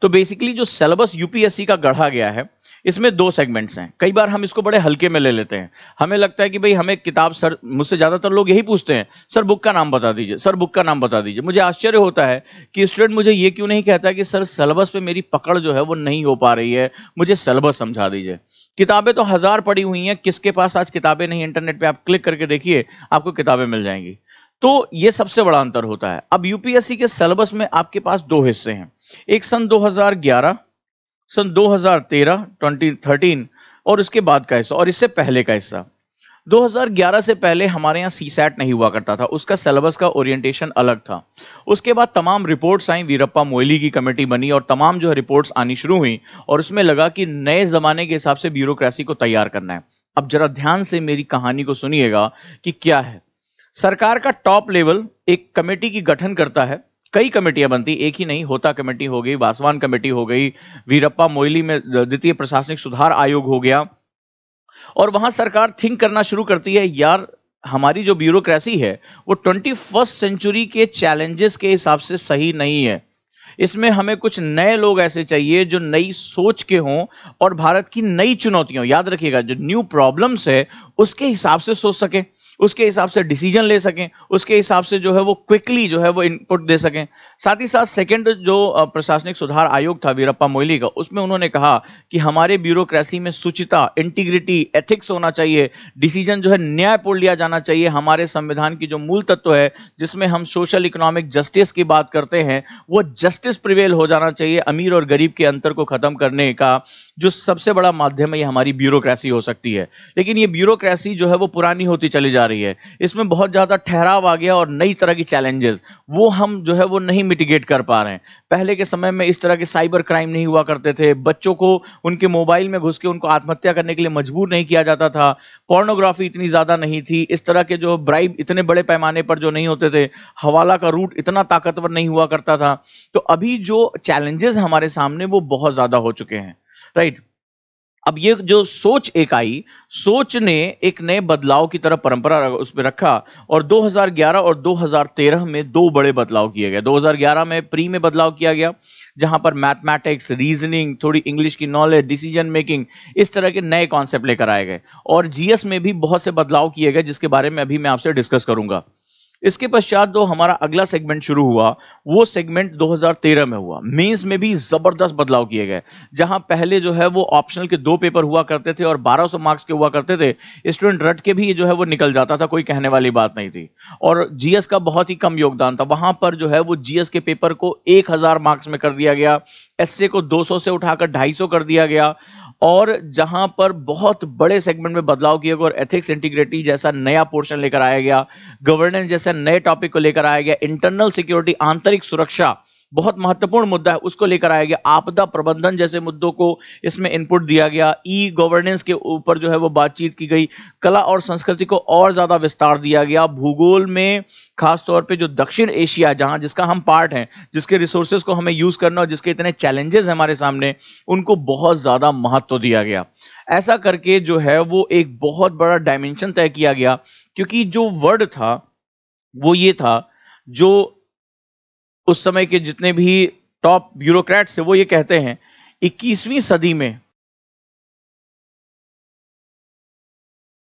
तो बेसिकली जो syllabus UPSC का गढ़ा गया है, इसमें दो सेगमेंट्स हैं। कई बार हम इसको बड़े हल्के में ले लेते हैं। हमें लगता है कि भाई हमें किताब, सर मुझसे ज्यादातर लोग यही पूछते हैं, सर बुक का नाम बता दीजिए, सर बुक का नाम बता दीजिए। मुझे आश्चर्य होता है कि स्टूडेंट मुझे ये क्यों नहीं कहता कि सर सिलेबस पे मेरी पकड़ जो है वो नहीं हो पा रही है, मुझे सिलेबस समझा दीजिए। किताबें तो हजार पड़ी हुई हैं, किसके पास आज किताबें नहीं? इंटरनेट पे आप क्लिक करके देखिए, आपको किताबें मिल जाएंगी। तो ये सबसे बड़ा अंतर होता है। अब यूपीएससी के सिलेबस में आपके पास दो हिस्से हैं, एक सन 2011, सन 2013 2013 और उसके बाद का हिस्सा, और इससे पहले का हिस्सा। 2011 से पहले हमारे यहाँ सीसैट नहीं हुआ करता था, उसका सिलेबस का ओरिएंटेशन अलग था। उसके बाद तमाम रिपोर्ट्स आई, वीरप्पा मोइली की कमेटी बनी और तमाम जो है रिपोर्ट्स आनी शुरू हुई, और उसमें लगा कि नए जमाने के हिसाब से ब्यूरोक्रेसी को तैयार करना है। अब जरा ध्यान से मेरी कहानी को सुनिएगा कि क्या है। सरकार का टॉप लेवल एक कमेटी की गठन करता है, कई कमेटियां बनती, एक ही नहीं, होता कमेटी हो गई, बासवान कमेटी हो गई, वीरप्पा मोइली में द्वितीय प्रशासनिक सुधार आयोग हो गया, और वहां सरकार थिंक करना शुरू करती है, यार हमारी जो ब्यूरोक्रेसी है वो 21st सेंचुरी के चैलेंजेस के हिसाब से सही नहीं है। इसमें हमें कुछ नए लोग ऐसे चाहिए जो नई सोच के हों और भारत की नई चुनौतियों, याद रखिएगा जो न्यू प्रॉब्लम्स है उसके हिसाब से सोच सकें, उसके हिसाब से डिसीजन ले सकें, उसके हिसाब से जो है वो क्विकली जो है वो इनपुट दे सकें। साथ ही साथ सेकंड जो प्रशासनिक सुधार आयोग था वीरप्पा मोइली का, उसमें उन्होंने कहा कि हमारे ब्यूरोक्रेसी में शुचिता, इंटीग्रिटी, एथिक्स होना चाहिए, डिसीजन जो है न्यायपूर्ण लिया जाना चाहिए। हमारे संविधान की जो मूल तत्व है जिसमें हम सोशल इकोनॉमिक जस्टिस की बात करते हैं, वो जस्टिस प्रिवेल हो जाना चाहिए। अमीर और गरीब के अंतर को खत्म करने का जो सबसे बड़ा माध्यम है ये हमारी ब्यूरोक्रेसी हो सकती है। लेकिन ये ब्यूरोक्रेसी जो है वो पुरानी होती चली जा रही है, इसमें बहुत ज्यादा ठहराव आ गया और नई तरह की चैलेंजेस वो हम जो है वो नहीं मिटिगेट कर पा रहे हैं। पहले के समय में इस तरह के साइबर क्राइम नहीं हुआ करते थे, बच्चों को उनके मोबाइल में घुस के उनको आत्महत्या करने के लिए मजबूर नहीं किया जाता था, पोर्नोग्राफी इतनी ज्यादा नहीं थी, इस तरह के जो ब्राइब इतने बड़े पैमाने पर जो नहीं होते थे, हवाला का रूट इतना ताकतवर नहीं हुआ करता था। तो अभी जो चैलेंजेस हमारे सामने वो बहुत ज्यादा हो चुके हैं, राइट। अब ये जो सोच एक आई, सोच ने एक नए बदलाव की तरफ परंपरा उस पर रखा, और 2011 और 2013 में दो बड़े बदलाव किए गए। 2011 में प्री में बदलाव किया गया, जहां पर मैथमेटिक्स, रीजनिंग, थोड़ी इंग्लिश की नॉलेज, डिसीजन मेकिंग, इस तरह के नए कॉन्सेप्ट लेकर आए गए। और जीएस में भी बहुत से बदलाव किए गए जिसके बारे में अभी मैं आपसे डिस्कस करूंगा। इसके पश्चात जो हमारा अगला सेगमेंट शुरू हुआ वो सेगमेंट 2013 में हुआ। मेंस में भी जबरदस्त बदलाव किए गए, जहां पहले जो है वो ऑप्शनल के 2 पेपर हुआ करते थे और 1200 मार्क्स के हुआ करते थे, स्टूडेंट रट के भी ये जो है वो निकल जाता था, कोई कहने वाली बात नहीं थी, और जीएस का बहुत ही कम योगदान था। वहां पर जो है वो जीएस के पेपर को 1000 मार्क्स में कर दिया गया, एसए को 200 से उठाकर 250 कर दिया गया, और जहां पर बहुत बड़े सेगमेंट में बदलाव किए गए और एथिक्स, इंटीग्रिटी जैसा नया पोर्शन लेकर आया गया, गवर्नेंस जैसा नए टॉपिक को लेकर आया गया, इंटरनल सिक्योरिटी, आंतरिक सुरक्षा बहुत महत्वपूर्ण मुद्दा है, उसको लेकर आया गया, आपदा प्रबंधन जैसे मुद्दों को इसमें इनपुट दिया गया, ई गवर्नेंस के ऊपर जो है वो बातचीत की गई, कला और संस्कृति को और ज्यादा विस्तार दिया गया, भूगोल में खासतौर पे जो दक्षिण एशिया जहां जिसका हम पार्ट हैं, जिसके रिसोर्सेज को हमें यूज करना और जिसके इतने चैलेंजेस हैं हमारे सामने, उनको बहुत ज्यादा महत्व दिया गया। ऐसा करके जो है वो एक बहुत बड़ा डायमेंशन तय किया गया, क्योंकि जो वर्ड था वो ये था, जो उस समय के जितने भी टॉप ब्यूरोक्रेट्स थे वो ये कहते हैं 21वीं सदी में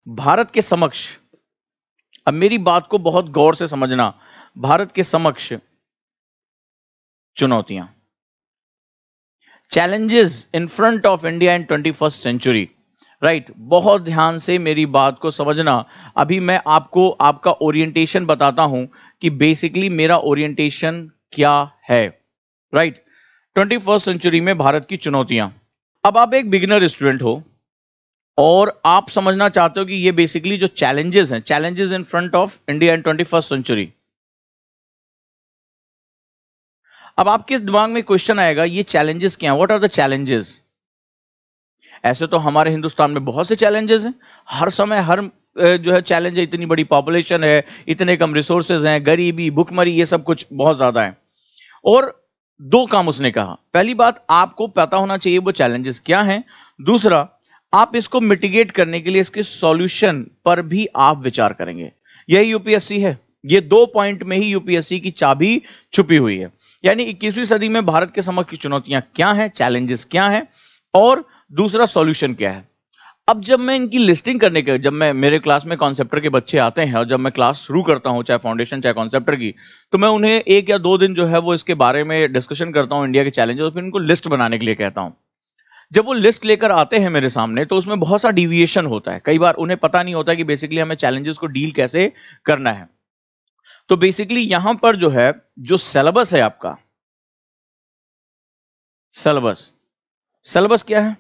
भारत के समक्ष, अब मेरी बात को बहुत गौर से समझना, भारत के समक्ष चुनौतियां, challenges in front of India in 21st century, right. बहुत ध्यान से मेरी बात को समझना। अभी मैं आपको आपका ओरिएंटेशन बताता हूं कि बेसिकली मेरा ओरिएंटेशन क्या है, राइट। 21st सेंचुरी में भारत की चुनौतियां। अब आप एक बिगिनर स्टूडेंट हो और आप समझना चाहते हो कि ये बेसिकली जो चैलेंजेस हैं, challenges in front of India in 21st century. अब आपके दिमाग में क्वेश्चन आएगा, ये चैलेंजेस क्या हैं, व्हाट आर द चैलेंजेस। ऐसे तो हमारे हिंदुस्तान में बहुत से चैलेंजेस हैं, हर समय हर जो है चैलेंज है, इतनी बड़ी पॉपुलेशन है, इतने कम रिसोर्सेज हैं, गरीबी, भुखमरी, ये सब कुछ बहुत ज्यादा है। और दो काम उसने कहा, पहली बात आपको पता होना चाहिए वो चैलेंजेस क्या हैं, दूसरा आप इसको मिटिगेट करने के लिए इसके सॉल्यूशन पर भी आप विचार करेंगे। यही यूपीएससी है, ये 2 पॉइंट में ही यूपीएससी की चाबी छुपी हुई है। यानी 21वीं सदी में भारत के समक्ष की चुनौतियां क्या हैं, चैलेंजेस क्या हैं, और दूसरा सॉल्यूशन क्या है। अब जब मैं इनकी लिस्टिंग करने के, जब मैं मेरे क्लास में कॉन्सेप्टर के बच्चे आते हैं और जब मैं क्लास शुरू करता हूं, चाहे फाउंडेशन चाहे कॉन्सेप्टर की, तो मैं उन्हें 1 या 2 दिन जो है वो इसके बारे में डिस्कशन करता हूं, इंडिया के चैलेंजेस, और फिर इनको लिस्ट बनाने के लिए कहता हूं। जब वो लिस्ट लेकर आते हैं मेरे सामने तो उसमें बहुत सा डिविएशन होता है। कई बार उन्हें पता नहीं होता कि बेसिकली हमें चैलेंजेस को डील कैसे करना है। तो बेसिकली यहां पर जो है, जो सिलेबस है आपका, सिलेबस सिलेबस क्या है?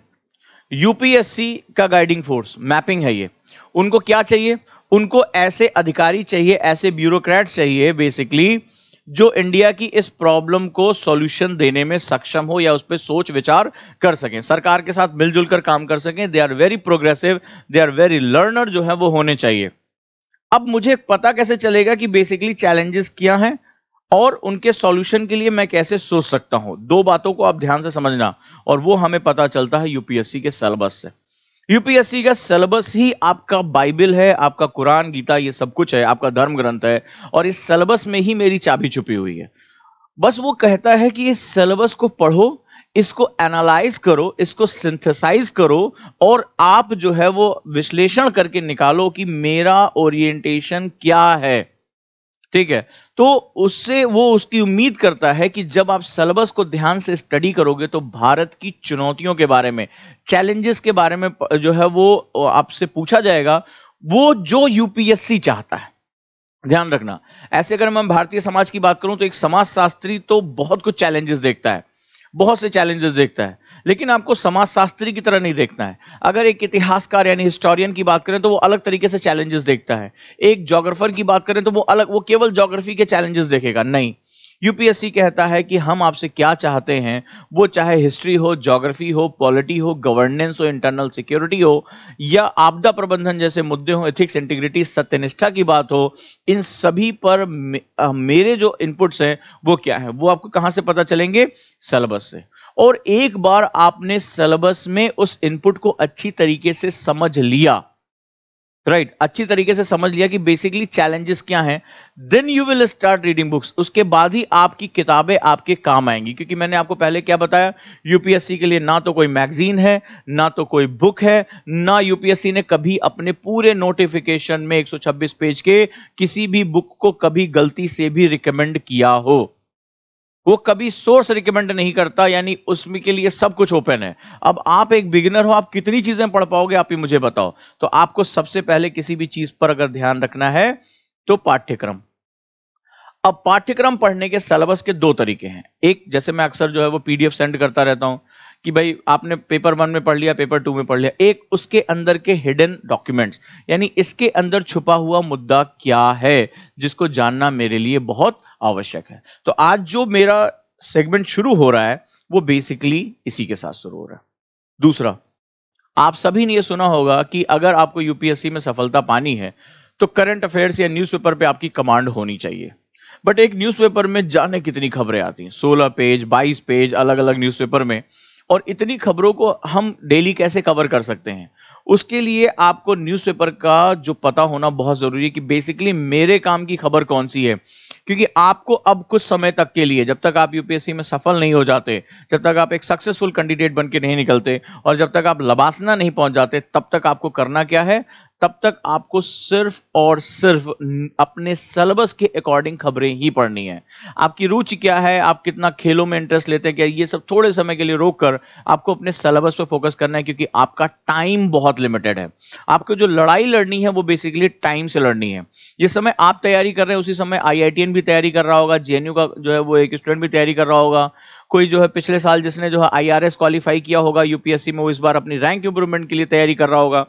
यूपीएससी का गाइडिंग फोर्स मैपिंग है ये। उनको क्या चाहिए? उनको ऐसे अधिकारी चाहिए, ऐसे ब्यूरोक्रेट चाहिए बेसिकली, जो इंडिया की इस प्रॉब्लम को सॉल्यूशन देने में सक्षम हो या उस पर सोच विचार कर सकें, सरकार के साथ मिलजुल कर काम कर सकें। They are very progressive, they are very learner जो है वो होने चाहिए। अब मुझे पता कैसे चलेगा कि बेसिकली चैलेंजेस क्या हैं और उनके सॉल्यूशन के लिए मैं कैसे सोच सकता हूं? 2 बातों को आप ध्यान से समझना, और वो हमें पता चलता है यूपीएससी के सिलेबस से। यूपीएससी का सिलेबस ही आपका बाइबल है, आपका कुरान, गीता, ये सब कुछ है, आपका धर्म ग्रंथ है, और इस सिलेबस में ही मेरी चाबी छुपी हुई है। बस वो कहता है कि इस सिलेबस को पढ़ो, इसको एनालाइज करो, इसको सिंथेसाइज करो, और आप जो है वो विश्लेषण करके निकालो कि मेरा ओरिएंटेशन क्या है। ठीक है, तो उससे वो उसकी उम्मीद करता है कि जब आप सिलेबस को ध्यान से स्टडी करोगे तो भारत की चुनौतियों के बारे में, चैलेंजेस के बारे में जो है वो आपसे पूछा जाएगा, वो जो यूपीएससी चाहता है। ध्यान रखना, ऐसे अगर मैं भारतीय समाज की बात करूं तो एक समाजशास्त्री तो बहुत कुछ चैलेंजेस देखता है, बहुत से चैलेंजेस देखता है, लेकिन आपको समाजशास्त्री की तरह नहीं देखना है। अगर एक इतिहासकार यानी हिस्टोरियन की बात करें तो वो अलग तरीके से चैलेंजेस देखता है। एक ज्योग्राफर की बात करें तो वो अलग, वो केवल ज्योग्राफी के चैलेंजेस देखेगा। नहीं, यूपीएससी कहता है कि हम आपसे क्या चाहते हैं, वो चाहे हिस्ट्री हो, ज्योग्राफी हो, पॉलिटी हो, गवर्नेंस हो, इंटरनल सिक्योरिटी हो, या आपदा प्रबंधन जैसे मुद्दे हो, एथिक्स, इंटीग्रिटी, सत्यनिष्ठा की बात हो, इन सभी पर मेरे जो इनपुट्स हैं वो क्या है, वो आपको कहां से पता चलेंगे? सिलेबस से। और एक बार आपने सिलेबस में उस इनपुट को अच्छी तरीके से समझ लिया, राइट, अच्छी तरीके से समझ लिया कि बेसिकली चैलेंजेस क्या हैं, then you will start reading books. उसके बाद ही आपकी किताबें आपके काम आएंगी, क्योंकि मैंने आपको पहले क्या बताया, यूपीएससी के लिए ना तो कोई मैगजीन है, ना तो कोई बुक है, ना यूपीएससी ने कभी अपने पूरे नोटिफिकेशन में 126 पेज के किसी भी बुक को कभी गलती से भी रिकमेंड किया हो। वो कभी सोर्स रिकमेंड नहीं करता, यानी उसमें के लिए सब कुछ ओपन है। अब आप एक बिगिनर हो, आप कितनी चीजें पढ़ पाओगे, आप ही मुझे बताओ। तो आपको सबसे पहले किसी भी चीज पर अगर ध्यान रखना है तो पाठ्यक्रम। अब पाठ्यक्रम पढ़ने के सिलेबस के 2 तरीके हैं। एक, जैसे मैं अक्सर जो है वो पीडीएफ सेंड करता रहता हूं कि भाई आपने पेपर 1 में पढ़ लिया, पेपर 2 में पढ़ लिया। एक, उसके अंदर के हिडन डॉक्यूमेंट्स, यानी इसके अंदर छुपा हुआ मुद्दा क्या है, जिसको जानना मेरे लिए बहुत आवश्यक है। तो आज जो मेरा सेगमेंट शुरू हो रहा है वो बेसिकली इसी के साथ शुरू हो रहा है। दूसरा, आप सभी ने यह सुना होगा कि अगर आपको यूपीएससी में सफलता पानी है तो करंट अफेयर्स या न्यूज़पेपर पे आपकी कमांड होनी चाहिए। बट एक न्यूज़पेपर में जाने कितनी खबरें आती हैं, 16 पेज, 22 पेज अलग अलग न्यूज़पेपर में, और इतनी खबरों को हम डेली कैसे कवर कर सकते हैं? उसके लिए आपको न्यूज़पेपर का जो पता होना बहुत जरूरी है कि बेसिकली मेरे काम की खबर कौन सी है। क्योंकि आपको अब कुछ समय तक के लिए, जब तक आप यूपीएससी में सफल नहीं हो जाते, जब तक आप एक सक्सेसफुल कैंडिडेट बन के नहीं निकलते, और जब तक आप लबासना नहीं पहुंच जाते, तब तक आपको करना क्या है? तब तक आपको सिर्फ और सिर्फ अपने सिलेबस के अकॉर्डिंग खबरें ही पढ़नी है। आपकी रुचि क्या है, आप कितना खेलों में इंटरेस्ट लेते हैं, क्या, ये सब थोड़े समय के लिए रोक कर आपको अपने सिलेबस पे फोकस करना है, क्योंकि आपका टाइम बहुत लिमिटेड है। आपको जो लड़ाई लड़नी है वो बेसिकली टाइम से लड़नी है। जिस समय आप तैयारी कर रहे हैं उसी समय आईआईटीएन भी तैयारी कर रहा होगा, जेएनयू का जो है वो एक स्टूडेंट भी तैयारी कर रहा होगा, कोई जो है पिछले साल जिसने जो है आईआरएस क्वालिफाई किया होगा यूपीएससी में, वो इस बार अपनी रैंक इंप्रूवमेंट के लिए तैयारी कर रहा होगा।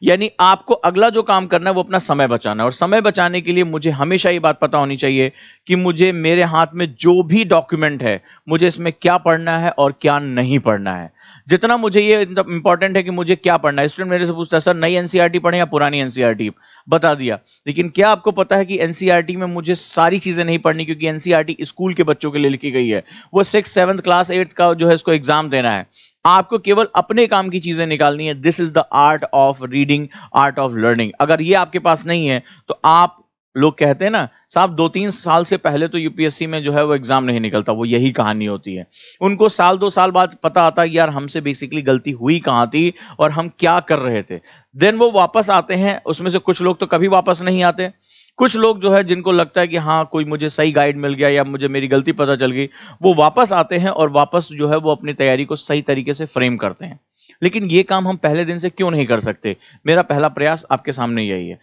यानी आपको अगला जो काम करना है वो अपना समय बचाना है, और समय बचाने के लिए मुझे हमेशा ये बात पता होनी चाहिए कि मुझे, मेरे हाथ में जो भी डॉक्यूमेंट है, मुझे इसमें क्या पढ़ना है और क्या नहीं पढ़ना है। जितना मुझे ये इंपॉर्टेंट है कि मुझे क्या पढ़ना है। स्टूडेंट मेरे से पूछता है, सर नई एनसीईआरटी पढ़ें या पुरानी एनसीईआरटी? बता दिया। लेकिन क्या आपको पता है कि एनसीईआरटी में मुझे सारी चीजें नहीं पढ़नी, क्योंकि एनसीईआरटी स्कूल के बच्चों के लिए लिखी गई है। वो 6th 7th क्लास 8th का जो है इसको एग्जाम देना है। आपको केवल अपने काम की चीजें निकालनी है। This is the art of reading, art of learning. अगर ये आपके पास नहीं है तो आप लोग कहते हैं ना साहब 2-3 साल से पहले तो यूपीएससी में जो है वो एग्जाम नहीं निकलता, वो यही कहानी होती है। उनको साल 2 साल बाद पता आता है कि यार हमसे बेसिकली गलती हुई कहाँ थी और हम क्या कर रहे थे। देन वो वापस आते हैं, उसमें से कुछ लोग तो कभी वापस नहीं आते। कुछ लोग जो है जिनको लगता है कि हाँ कोई मुझे सही गाइड मिल गया या मुझे मेरी गलती पता चल गई, वो वापस आते हैं और वापस जो है वो अपनी तैयारी को सही तरीके से फ्रेम करते हैं। लेकिन ये काम हम पहले दिन से क्यों नहीं कर सकते? मेरा पहला प्रयास आपके सामने यही है